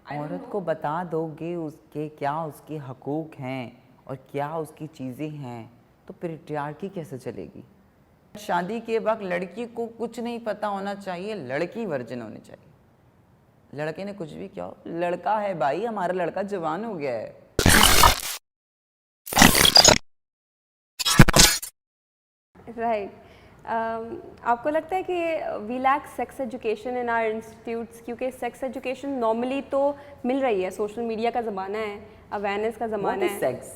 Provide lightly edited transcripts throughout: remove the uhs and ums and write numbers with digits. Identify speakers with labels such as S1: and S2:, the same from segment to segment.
S1: औरत को बता दोगे उसके क्या उसके हकूक़ हैं और क्या उसकी चीज़ें हैं तो पेट्रियार्की कैसे चलेगी। शादी के वक्त लड़की को कुछ नहीं पता होना चाहिए, लड़की वर्जिन होनी चाहिए। लड़के ने कुछ भी किया हो, लड़का है भाई, हमारा लड़का जवान हो गया है।
S2: राइट आपको लगता है कि we lack sex education in our institutes, क्योंकि सेक्स एजुकेशन नॉर्मली तो मिल रही है, सोशल मीडिया का ज़माना है, अवेयरनेस का ज़माना है।
S1: सेक्स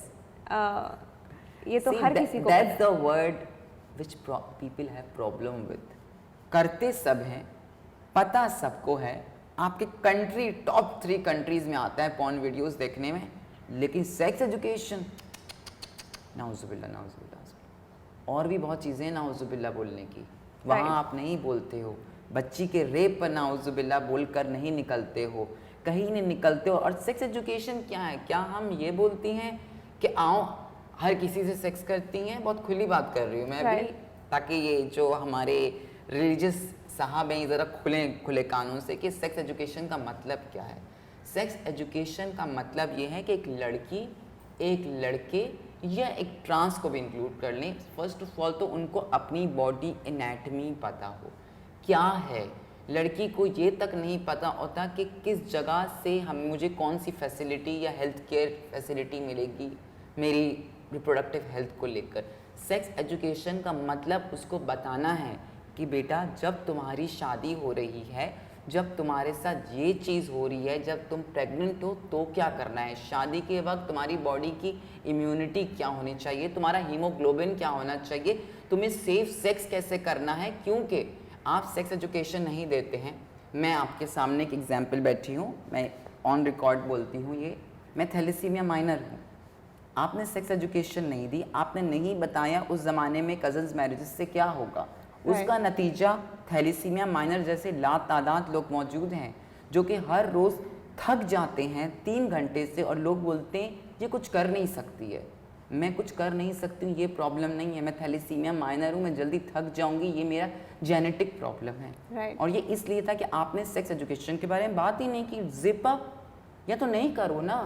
S2: ये तो हर किसी को
S1: that's the word which people have problem with. करते सब हैं, पता सबको है, आपके कंट्री टॉप 3 कंट्रीज में आता है पॉर्न वीडियोस देखने में, लेकिन सेक्स एजुकेशन नाउजुबिल्ला नाउजुबिल्ला। और भी बहुत चीज़ें हैं नाउजुबिल्ला बोलने की, वहाँ आप नहीं बोलते हो। बच्ची के रेप पर नाउजुबिल्ला बोलकर नहीं निकलते हो, कहीं नहीं निकलते हो। और सेक्स एजुकेशन क्या है? क्या हम ये बोलती हैं कि आओ हर किसी से सेक्स करती हैं? बहुत खुली बात कर रही हूँ मैं भी, ताकि ये जो हमारे रिलीजियस साहब हैं ज़रा खुले कानून से कि सेक्स एजुकेशन का मतलब क्या है। सेक्स एजुकेशन का मतलब ये है कि एक लड़की एक लड़के या एक ट्रांस को भी इंक्लूड कर लें, फर्स्ट ऑफ ऑल तो उनको अपनी बॉडी एनाटमी पता हो क्या है। लड़की को ये तक नहीं पता होता कि किस जगह से मुझे कौन सी फैसिलिटी या हेल्थ केयर फैसिलिटी मिलेगी मेरी रिप्रोडक्टिव हेल्थ को लेकर। सेक्स एजुकेशन का मतलब उसको बताना है कि बेटा जब तुम्हारी शादी हो रही है, जब तुम्हारे साथ ये चीज़ हो रही है, जब तुम प्रेग्नेंट हो तो क्या करना है, शादी के वक्त तुम्हारी बॉडी की इम्यूनिटी क्या होनी चाहिए, तुम्हारा हीमोग्लोबिन क्या होना चाहिए, तुम्हें सेफ सेक्स कैसे करना है। क्योंकि आप सेक्स एजुकेशन नहीं देते हैं। मैं आपके सामने एक एग्जाम्पल बैठी हूँ, मैं ऑन रिकॉर्ड बोलती हूँ, ये मैं थैलेसीमिया माइनर हूँ। आपने सेक्स एजुकेशन नहीं दी, आपने नहीं बताया उस ज़माने में कज़न्स मैरिजेस से क्या होगा। उसका नतीजा थैलेसीमिया माइनर जैसे लातादाद लोग मौजूद हैं जो कि हर रोज़ थक जाते हैं 3 घंटे से, और लोग बोलते हैं ये कुछ कर नहीं सकती है। मैं कुछ कर नहीं सकती हूँ, ये प्रॉब्लम नहीं है, मैं थैलेसीमिया माइनर हूँ, मैं जल्दी थक जाऊँगी, ये मेरा जेनेटिक प्रॉब्लम है। और ये इसलिए था कि आपने सेक्स एजुकेशन के बारे में बात ही नहीं की। जिप अप या तो नहीं करो ना,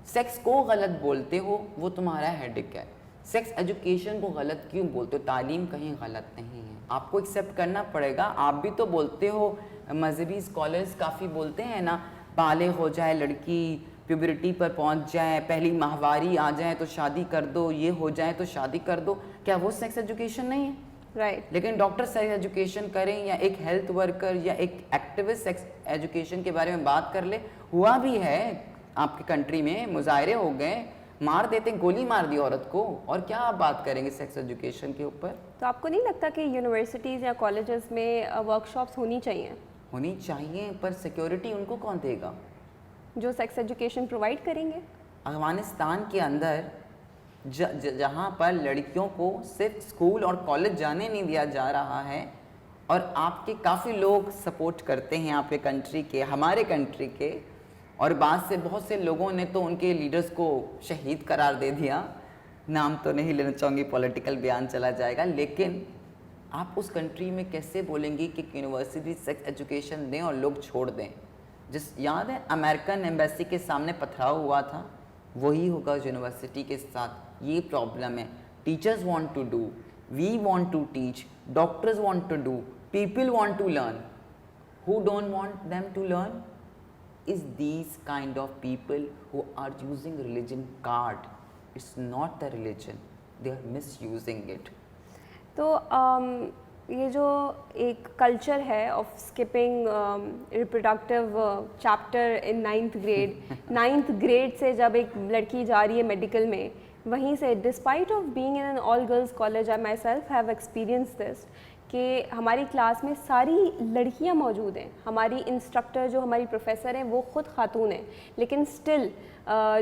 S1: सेक्स को गलत बोलते हो वो तुम्हारा हेडेक है। सेक्स एजुकेशन को गलत क्यों बोलते हो? तालीम कहीं गलत नहीं है, आपको एक्सेप्ट करना पड़ेगा। आप भी तो बोलते हो, मजहबी स्कॉलर्स काफ़ी बोलते हैं ना, बाले हो जाए लड़की, प्यूबरिटी पर पहुंच जाए, पहली माहवारी आ जाए तो शादी कर दो, ये हो जाए तो शादी कर दो। क्या वो सेक्स एजुकेशन नहीं है? राइट। लेकिन डॉक्टर सेक्स एजुकेशन करें या एक हेल्थ वर्कर या एक एक्टिविस्ट सेक्स एजुकेशन के बारे में बात कर ले, हुआ भी है आपकी कंट्री में, मुजाहरे हो गए, मार देते, गोली मार दी औरत को, और क्या आप बात करेंगे सेक्स एजुकेशन के ऊपर? तो आपको नहीं लगता कि यूनिवर्सिटीज़ या कॉलेजेस में वर्कशॉप्स होनी चाहिए? होनी चाहिए, पर सिक्योरिटी उनको कौन देगा जो सेक्स एजुकेशन प्रोवाइड करेंगे? अफगानिस्तान के अंदर जहाँ पर लड़कियों को सिर्फ स्कूल और कॉलेज जाने नहीं दिया जा रहा है, और आपके काफ़ी लोग सपोर्ट करते हैं आपके कंट्री के, हमारे कंट्री के, और बाद से बहुत से लोगों ने तो उनके लीडर्स को शहीद करार दे दिया। नाम तो नहीं लेना चाहूँगी, पॉलिटिकल बयान चला जाएगा, लेकिन आप उस कंट्री में कैसे बोलेंगे कि यूनिवर्सिटी सेक्स एजुकेशन दें और लोग छोड़ दें? याद है अमेरिकन एम्बेसी के सामने पथराव हुआ था, वही होगा यूनिवर्सिटी के साथ। ये प्रॉब्लम है। Teachers want to do, we want to teach, doctors want to do, people want to learn, who don't want them to learn is these kind of people who are using religion card. It's not the religion, they are misusing it. तो ये जो एक culture है of skipping reproductive chapter in 9th grade 9th grade से जब एक लड़की जा रही है मेडिकल में, वहीं से despite of being in an all girls college, I my self have experience this, कि हमारी क्लास में सारी लड़कियां मौजूद हैं, हमारी इंस्ट्रक्टर जो हमारी प्रोफेसर हैं वो ख़ुद खातून हैं, लेकिन स्टिल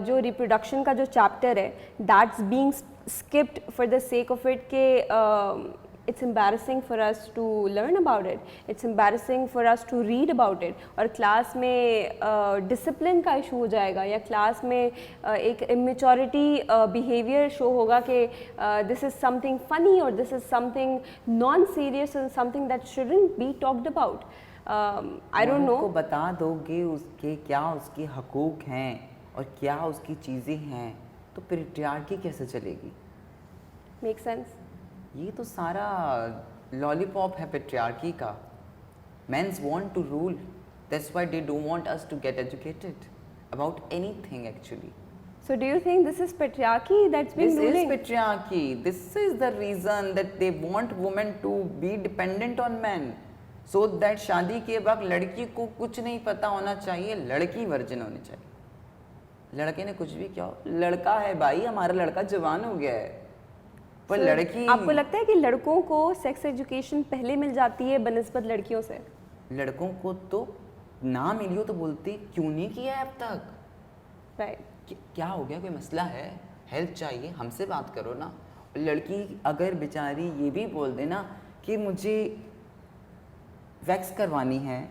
S1: जो रिप्रोडक्शन का जो चैप्टर है that's being skipped for the sake of it, के it's embarrassing for us to learn about it, it's embarrassing for us to read about it, और क्लास में डिसिप्लिन का इशू हो जाएगा, या क्लास में एक इमेच्योरिटी बिहेवियर शो होगा कि दिस इज़ समथिंग फनी और this is something non serious and something that shouldn't be talked about.
S2: I don't know.
S1: को बता दोगे उसके क्या उसके हकूक हैं और क्या उसकी चीज़ें हैं तो पेट्रियार्की कैसे चलेगी?
S2: Make sense.
S1: ये तो सारा लॉलीपॉप है पेट्रियार्की का। Mens want to rule, that's why they don't want us to get educated about anything actually.
S2: So do you think this is patriarchy that's been
S1: This
S2: ruling?
S1: is patriarchy. This is the reason that they want women to be dependent on men, so that शादी के वक्त लड़की को कुछ नहीं पता होना चाहिए, लड़की वर्जिन होनी चाहिए। लड़के ने कुछ भी किया हो, लड़का है भाई, हमारा लड़का जवान हो गया है, पर
S2: So,
S1: लड़की,
S2: आपको लगता है कि लड़कों को सेक्स एजुकेशन पहले मिल जाती है बनिस्बत लड़कियों से?
S1: लड़कों को तो ना मिली हो तो बोलती क्यों नहीं किया है अब तक?
S2: राइट।
S1: क्या हो गया, कोई मसला है, हेल्प चाहिए, हमसे बात करो ना। लड़की अगर बेचारी ये भी बोल दे ना कि मुझे वैक्स करवानी है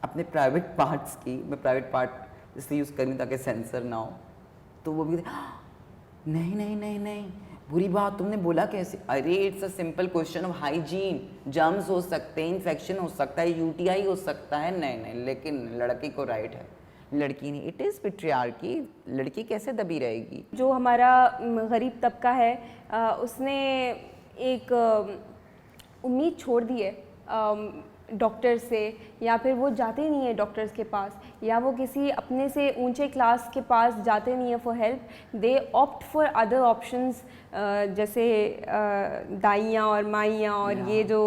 S1: अपने प्राइवेट पार्ट्स की, मैं प्राइवेट पार्ट इसलिए यूज़ करूँ ताकि सेंसर ना हो, तो वो भी नहीं नहीं नहीं नहीं बुरी बात, तुमने बोला कैसे? अरे it's a simple question of hygiene, germs हो सकते हैं, इन्फेक्शन हो सकता है, यूटीआई हो सकता है। नहीं नहीं, लेकिन लड़की को राइट है, लड़की नहीं। इट इज़ पेट्रियार्की, लड़की कैसे दबी रहेगी?
S2: जो हमारा गरीब तबका है उसने एक उम्मीद छोड़ दी है डॉक्टर से, या फिर वो जाते नहीं है डॉक्टर्स के पास, या वो किसी अपने से ऊंचे क्लास के पास जाते नहीं है for help. They opt for other options, जैसे दाइयाँ और माइयाँ और ये जो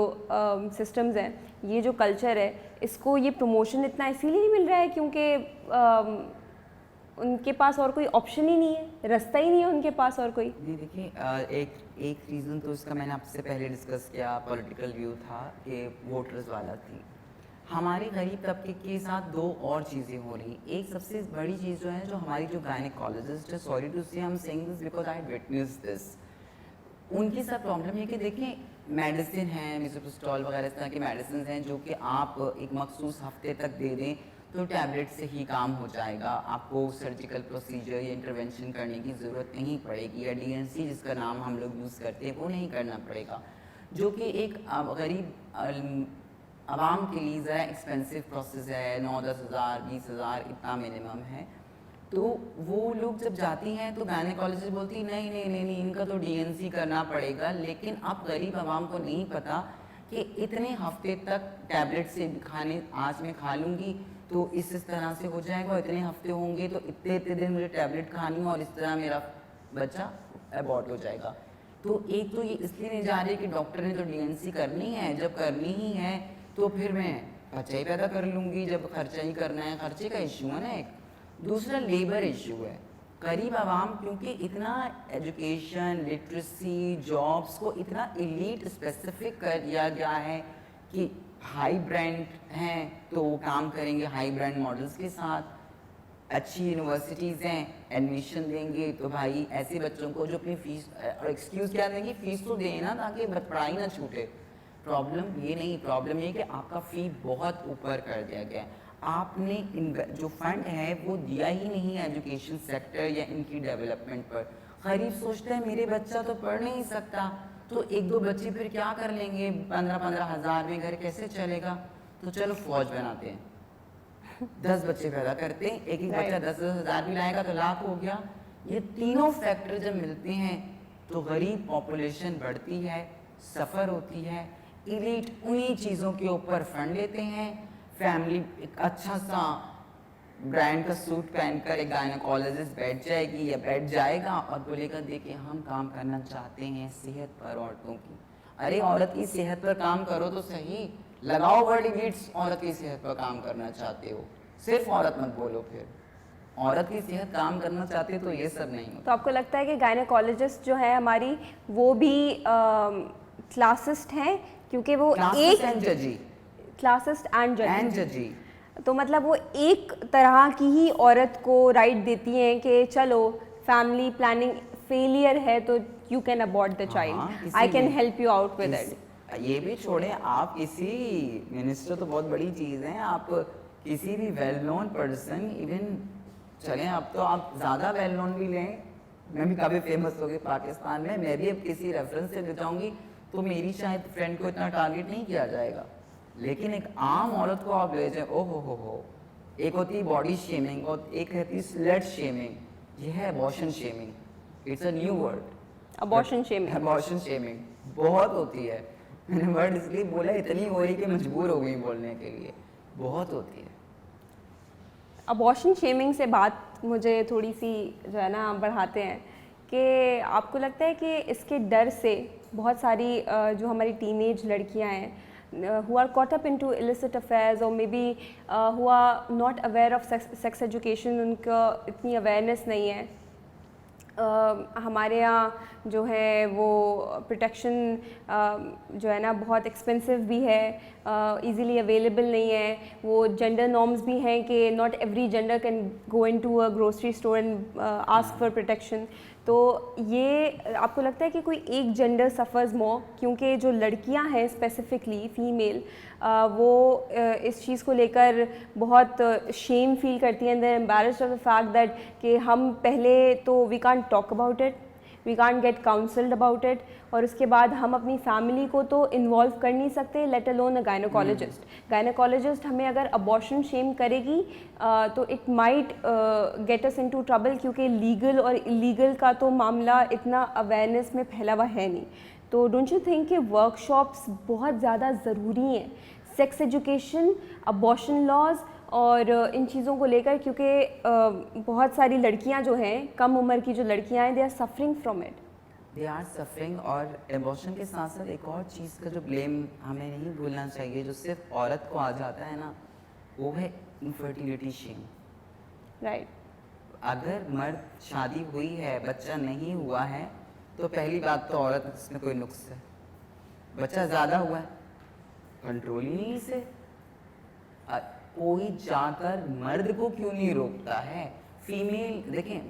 S2: सिस्टम्स हैं, ये जो कल्चर है, इसको ये प्रमोशन इतना इसीलिए नहीं मिल रहा है क्योंकि उनके पास और कोई ऑप्शन ही नहीं है, रास्ता ही नहीं है उनके पास और कोई।
S1: नहीं देखिए, एक रीज़न तो इसका मैंने आपसे पहले डिस्कस किया, पॉलिटिकल व्यू था कि वोटर्स वाला थी। हमारे गरीब तबके के साथ दो और चीज़ें हो रही। एक सबसे बड़ी चीज़ जो है, जो हमारी जो गायनेकोलॉजिस्ट है, सॉरी टू से हम saying this because I witness this, उनकी सब प्रॉब्लम है कि देखिए मेडिसिन है, मिसोप्रोस्टॉल वगैरह इस तरह की मेडिसिन हैं जो कि आप एक मखसूस हफ्ते तक दे दें तो टैबलेट से ही काम हो जाएगा, आपको सर्जिकल प्रोसीजर या इंटरवेंशन करने की ज़रूरत नहीं पड़ेगी, या डीएनसी जिसका नाम हम लोग यूज़ करते हैं वो नहीं करना पड़ेगा, जो कि एक गरीब आवाम के लिए ज़रा एक्सपेंसिव प्रोसेस है। 9-10 हज़ार 20 हज़ार इतना मिनिमम है। तो वो लोग जब जाती हैं तो गायनेकोलॉजिस्ट बोलती नहीं नहीं नहीं नहीं इनका तो डीएनसी करना पड़ेगा। लेकिन अब गरीब आवाम को नहीं पता कि इतने हफ्ते तक टैबलेट से खाने आज मैं खा लूँगी तो इस तरह से हो जाएगा, इतने हफ्ते होंगे तो इतने इतने दिन मुझे टैबलेट खानी है और इस तरह मेरा बच्चा अबॉर्ट हो जाएगा। तो एक तो ये इसलिए नहीं जा रही कि डॉक्टर ने तो डीएनसी करनी है, जब करनी ही है तो फिर मैं बच्चा ही पैदा कर लूँगी, जब खर्चा ही करना है, खर्चे का इशू है ना एक। दूसरा लेबर इशू है। गरीब आवाम क्योंकि इतना एजुकेशन, लिटरेसी, जॉब्स को इतना एलीट स्पेसिफिक कर दिया गया है कि हाई ब्रांड हैं तो वो काम करेंगे हाई ब्रांड मॉडल्स के साथ, अच्छी यूनिवर्सिटीज़ हैं एडमिशन देंगे तो भाई ऐसे बच्चों को जो अपनी फीस और एक्सक्यूज़ क्या देंगे, फीस तो देना ताकि पढ़ाई ना छूटे। प्रॉब्लम ये नहीं, प्रॉब्लम ये कि आपका फ़ी बहुत ऊपर कर दिया गया है। आपने जो फंड है वो दिया ही नहीं है एजुकेशन सेक्टर या इनकी डेवलपमेंट पर। गरीब सोचता है मेरे बच्चा तो पढ़ नहीं सकता, तो एक दो बच्चे फिर क्या कर लेंगे, 15-15 हज़ार में घर कैसे चलेगा, तो चलो फौज बनाते हैं 10 बच्चे पैदा करते हैं, एक एक बच्चा 10-10 हज़ार भी लाएगा तो लाख हो गया। ये तीनों फैक्टर जब मिलते हैं तो गरीब पॉपुलेशन बढ़ती है, सफ़र होती है, इलीट उन्हीं चीज़ों के ऊपर फंड लेते हैं। फैमिली एक अच्छा सा ब्रांड का सूट पहनकर एक गायनेकोलॉजिस्ट बैठ जाएगी या बैठ जाएगा और बोलेगा देखिए हम काम करना चाहते हैं सेहत पर औरतों की। अरे औरत की सेहत पर काम करो तो सही, लगाओ वर्डिविट्स औरत की सेहत पर काम करना चाहते हो, सिर्फ औरत मत बोलो। फिर औरत की सेहत काम करना चाहते तो ये सब नहीं होता।
S2: तो आपको लगता है कि गायनेकोलॉजिस्ट जो है हमारी वो भी क्लासिस्ट हैं क्योंकि वो एक क्लासिस्ट एंड जजी, तो मतलब वो एक तरह की ही औरत को राइट देती हैं कि चलो फैमिली प्लानिंग फेलियर है तो you can abort the child, I can help you out with it.
S1: ये भी छोड़े, आप किसी मिनिस्टर तो बहुत बड़ी चीज़ है, आप किसी भी वेल नोन पर्सन, इवन चलें अब तो आप ज़्यादा वेल नोन भी लें, मैं भी काफ़ी फेमस हो गई पाकिस्तान में, मैं भी अब किसी रेफरेंस से ले जाऊँगी तो मेरी शायद फ्रेंड को इतना टारगेट नहीं किया जाएगा, लेकिन एक आम औरत को आप ले जाए, ओ हो, एक होती है बॉडी शेमिंग और एक रहती है स्लट शेमिंग। यह है abortion shaming, it's a new word,
S2: abortion shaming.
S1: Abortion shaming बहुत होती है। मैंने वर्ड इसलिए बोला, इतनी हो रही कि मजबूर हो गई बोलने के लिए, बहुत होती है।
S2: अबॉर्शन शेमिंग से बात मुझे थोड़ी सी जो है ना बढ़ाते हैं कि आपको लगता है कि इसके डर से बहुत सारी जो हमारी टीनेज लड़कियां हैं who are caught up into illicit affairs or maybe who are not aware of sex education, उनका इतनी awareness नहीं है। हमारे यहाँ जो है वो प्रोटेक्शन जो है ना बहुत एक्सपेंसिव भी है, इजीली अवेलेबल नहीं है। वो जेंडर नॉर्म्स भी हैं कि not every gender can go into a grocery store and ask for protection. तो ये आपको लगता है कि कोई एक जेंडर सफ़र्स मोर, क्योंकि जो लड़कियां हैं स्पेसिफिकली फीमेल वो इस चीज़ को लेकर बहुत शेम फील करती हैं, they embarrassed of the fact that कि हम पहले तो we can't talk about it, we can't get counselled about it, और उसके बाद हम अपनी फैमिली को तो इन्वॉल्व कर नहीं सकते, लेट अलोन अ गायनोकोलॉजिस्ट। गायनोकोलॉजिस्ट हमें अगर अबॉर्शन शेम करेगी तो it might get us into trouble, क्योंकि लीगल और इलीगल का तो मामला इतना अवेयरनेस में फैला हुआ है नहीं। तो डोंट यू थिंक कि वर्कशॉप्स बहुत ज़्यादा ज़रूरी हैं, सेक्स एजुकेशन, अबॉर्शन लॉज और इन चीज़ों को लेकर, क्योंकि बहुत सारी लड़कियां जो हैं, कम उम्र की जो लड़कियां हैं, they are suffering from it,
S1: they are suffering. और एबॉर्शन के साथ साथ एक और चीज़ का जो ब्लेम हमें नहीं भूलना चाहिए, जो सिर्फ औरत को आ जाता है ना, वो है इनफर्टिलिटी शेम।
S2: राइट।
S1: अगर मर्द शादी हुई है, बच्चा नहीं हुआ है, तो पहली बात तो औरत इसमें कोई नुक्स है। बच्चा ज़्यादा हुआ है, कंट्रोल ही नहीं से, कोई जाकर मर्द को क्यों नहीं रोकता है। फीमेल देखें,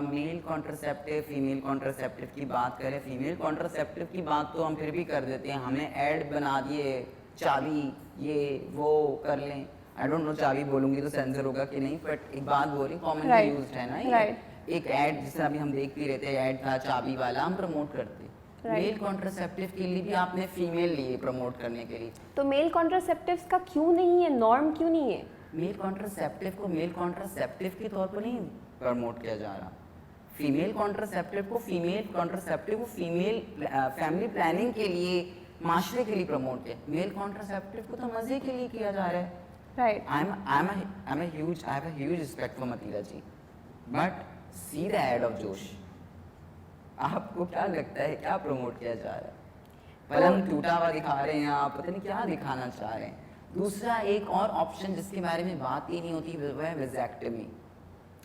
S1: मेल कॉन्ट्रासेप्टिव, फीमेल कॉन्ट्रासेप्टिव की बात करें, फीमेल कॉन्ट्रासेप्टिव की बात तो हम फिर भी कर देते हैं, हमने ऐड बना दिए, चाबी ये वो कर लें। आई डोंट नो चाबी बोलूंगी तो सेंसर होगा कि नहीं, बट एक बात बोल रही, कॉमनली यूज्ड है ना ये। एक ऐड जिसे अभी हम देख भी रहे थे, ऐड था चाबी वाला, हम प्रमोट करते। मेल कॉन्ट्रासेप्टिव के लिए भी आपने फीमेल लिए प्रमोट करने के लिए,
S2: तो मेल कॉन्ट्रासेप्टिव्स का क्यों नहीं है, नॉर्म क्यों नहीं है?
S1: मेल कॉन्ट्रासेप्टिव को मेल कॉन्ट्रासेप्टिव के तौर पर नहीं प्रमोट किया जा रहा। फीमेल कॉन्ट्रासेप्टिव को फीमेल फैमिली प्लानिंग के लिए, माशरे के लिए प्रमोट किया। मेल कॉन्ट्रासेप्टिव को तो मजे के लिए किया जा रहा है।
S2: Right.
S1: I have a huge respect for Matila ji, but see the ad of जोश। आपको क्या लगता है क्या प्रमोट किया जा रहा है? पलंग टूटा हुआ दिखा रहे हैं आप, पता नहीं क्या दिखाना चाह रहे हैं। दूसरा एक और ऑप्शन जिसके बारे में बात ही नहीं होती वो है विजेक्टमी।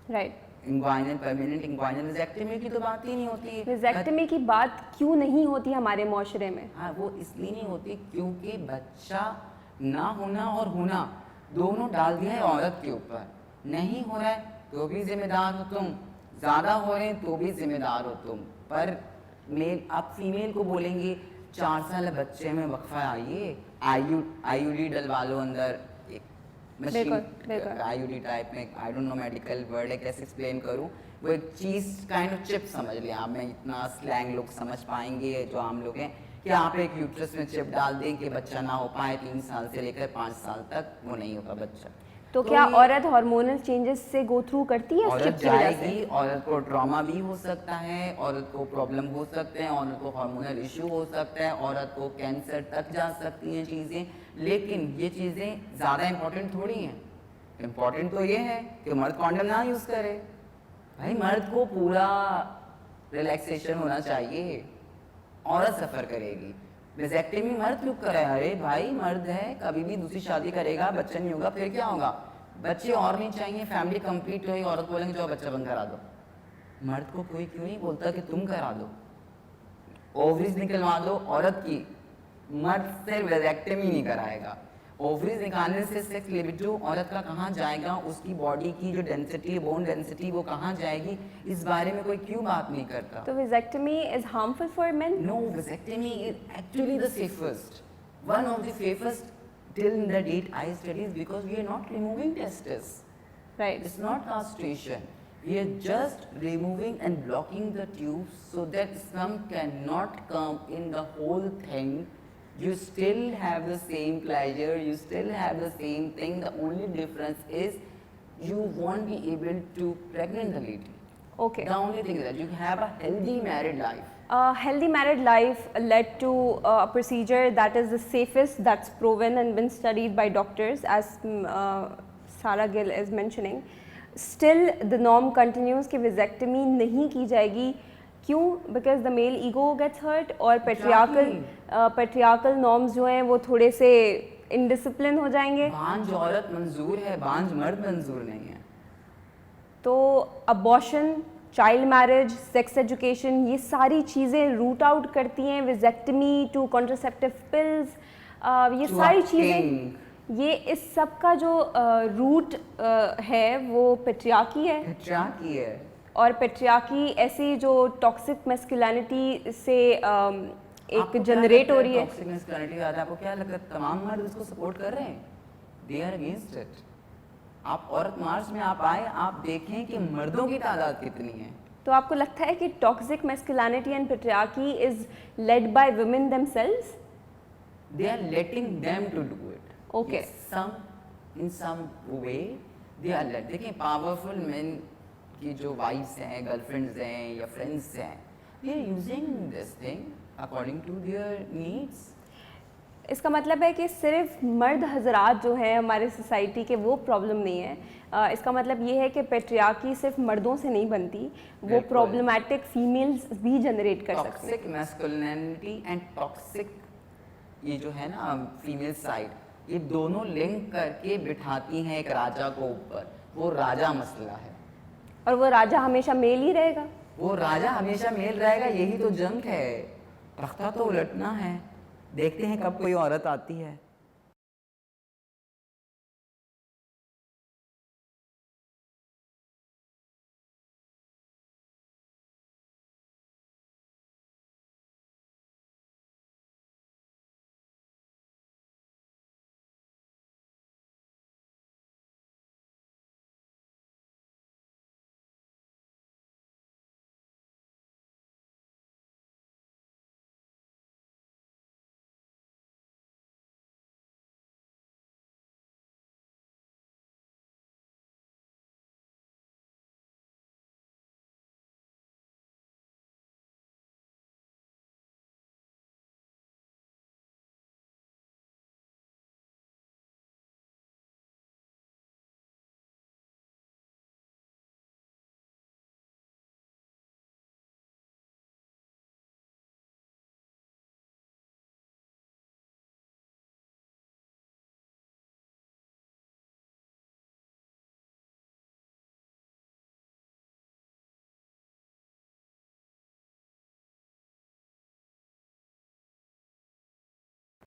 S2: राइट।
S1: इंग्वाइनल परमानेंट इंग्वाइनल विजेक्टमी की तो बात ही नहीं होती।
S2: विजेक्टमी की बात क्यों नहीं होती हमारे माशरे में?
S1: हाँ, वो इसलिए नहीं होती क्योंकि बच्चा ना होना और होना दोनों डाल दिया है औरत के ऊपर। नहीं हो रहा है तो भी जिम्मेदार हो तुम, ज़्यादा हो रहे हैं तो भी जिम्मेदार हो तुम। पर मेल, आप फीमेल को बोलेंगे 4 साल बच्चे में वक्फा आइए, आईयूडी डलवा लो अंदर, एक मशीन आईयूडी टाइप में, I don't know medical word है कैसे एक्सप्लेन करूँ, वो एक चीज़ काइंड ऑफ चिप समझ लिया आप, मैं इतना स्लैंग लोग समझ पाएंगे जो आम लोग हैं, कि आप एक यूट्रस में चिप डाल दें कि बच्चा ना हो पाए 3 साल से लेकर 5 साल तक वो नहीं होगा बच्चा।
S2: तो क्या औरत हार्मोनल चेंजेस से गो थ्रू करती है?
S1: औरत जाएगी, औरत को ट्रॉमा भी हो सकता है, औरत को प्रॉब्लम हो सकते हैं, औरत को हार्मोनल इशू हो सकता है, औरत को कैंसर तक जा सकती हैं चीज़ें। लेकिन ये चीज़ें ज़्यादा इंपॉर्टेंट थोड़ी हैं। इम्पॉर्टेंट तो ये है कि मर्द कॉन्डम ना यूज़ करे। भाई मर्द को पूरा रिलैक्सेशन होना चाहिए, औरत सफ़र करेगी। विजेक्टमी मर्द क्यों कराए? अरे भाई मर्द है, कभी भी दूसरी शादी करेगा, बच्चा नहीं होगा, फिर क्या होगा? बच्चे और नहीं चाहिए, फैमिली कंप्लीट हुई, औरत बोलेंगे जो बच्चा बंद करा दो। मर्द को कोई क्यों नहीं बोलता कि तुम करा दो, ओवरीज निकलवा दो औरत की। मर्द से विजेक्टमी नहीं कराएगा। ओवरीज निकालने से सेक्स लिबिडो औरत का कहाँ जाएगा, उसकी बॉडी की जो डेंसिटी, बोन डेंसिटी, वो कहाँ जाएगी, इस बारे में कोई क्यों बात नहीं करता?
S2: तो vasectomy is harmful for men?
S1: No, vasectomy is actually the safest, one of the safest till the date I studies, because we are not removing testes.
S2: Right.
S1: It's not castration. We are just removing and blocking the tubes so that some cannot come in the whole thing You still have the same pleasure, you still have the same thing. The only difference is you won't be able to pregnant the lady.
S2: Okay.
S1: The only thing is that you have a healthy married life.
S2: Healthy married life led to a procedure that is the safest, that's proven and been studied by doctors, as Sarah Gill is mentioning. Still the norm continues कि vasectomy नहीं की जाएगी. क्यों? Because the male ego gets hurt और patriarchal norms जो हैं वो थोड़े से indiscipline हो जाएंगे.
S1: बांझ औरत मंजूर है, बांझ मर्द मंजूर नहीं है.
S2: तो abortion, child marriage, sex education, ये सारी चीज़ें रूट आउट करती हैं. विजेक्टमी टू कॉन्ट्रासेप्टिव पिल्स, ये सारी चीज़ें, ये इस सब का जो रूट है वो पेट्रियार्की है. और पेट्रियार्की ऐसी जो टॉक्सिक मैस्कुलिनिटी से एक जनरेट हो रही है.
S1: टॉक्सिक मैस्कुलिनिटी आपको क्या लगता है तमाम मर्द इसको सपोर्ट कर रहे हैं? They are against it. आप औरत मार्च में आप आए, आप देखें कि मर्दों की तादाद कितनी है.
S2: तो आपको लगता है कि toxic masculinity and patriarchy is led by women themselves?
S1: They are letting them to do it.
S2: Okay.
S1: In some way they are late. देखिए पावरफुल मेन की जो वाइफ्स हैं, गर्लफ्रेंड्स हैं या फ्रेंड्स हैं, they are using this thing according to their needs.
S2: इसका मतलब है कि सिर्फ मर्द हजरात जो हैं हमारे सोसाइटी के वो प्रॉब्लम नहीं है. इसका मतलब ये है कि पेट्रियार्की सिर्फ मर्दों से नहीं बनती, वो प्रॉब्लमैटिक फीमेल्स भी जनरेट कर सकते हैं.
S1: टॉक्सिक मैस्कुलिनिटी एंड टॉक्सिक ये जो है ना फीमेल साइड, ये दोनों लिंक करके बिठाती हैं एक राजा को ऊपर. वो राजा मसला है
S2: और वो राजा हमेशा मेल ही रहेगा.
S1: वो राजा हमेशा मेल रहेगा. यही तो जंग है. तख्ता तो उलटना है. देखते हैं कब कोई औरत आती है.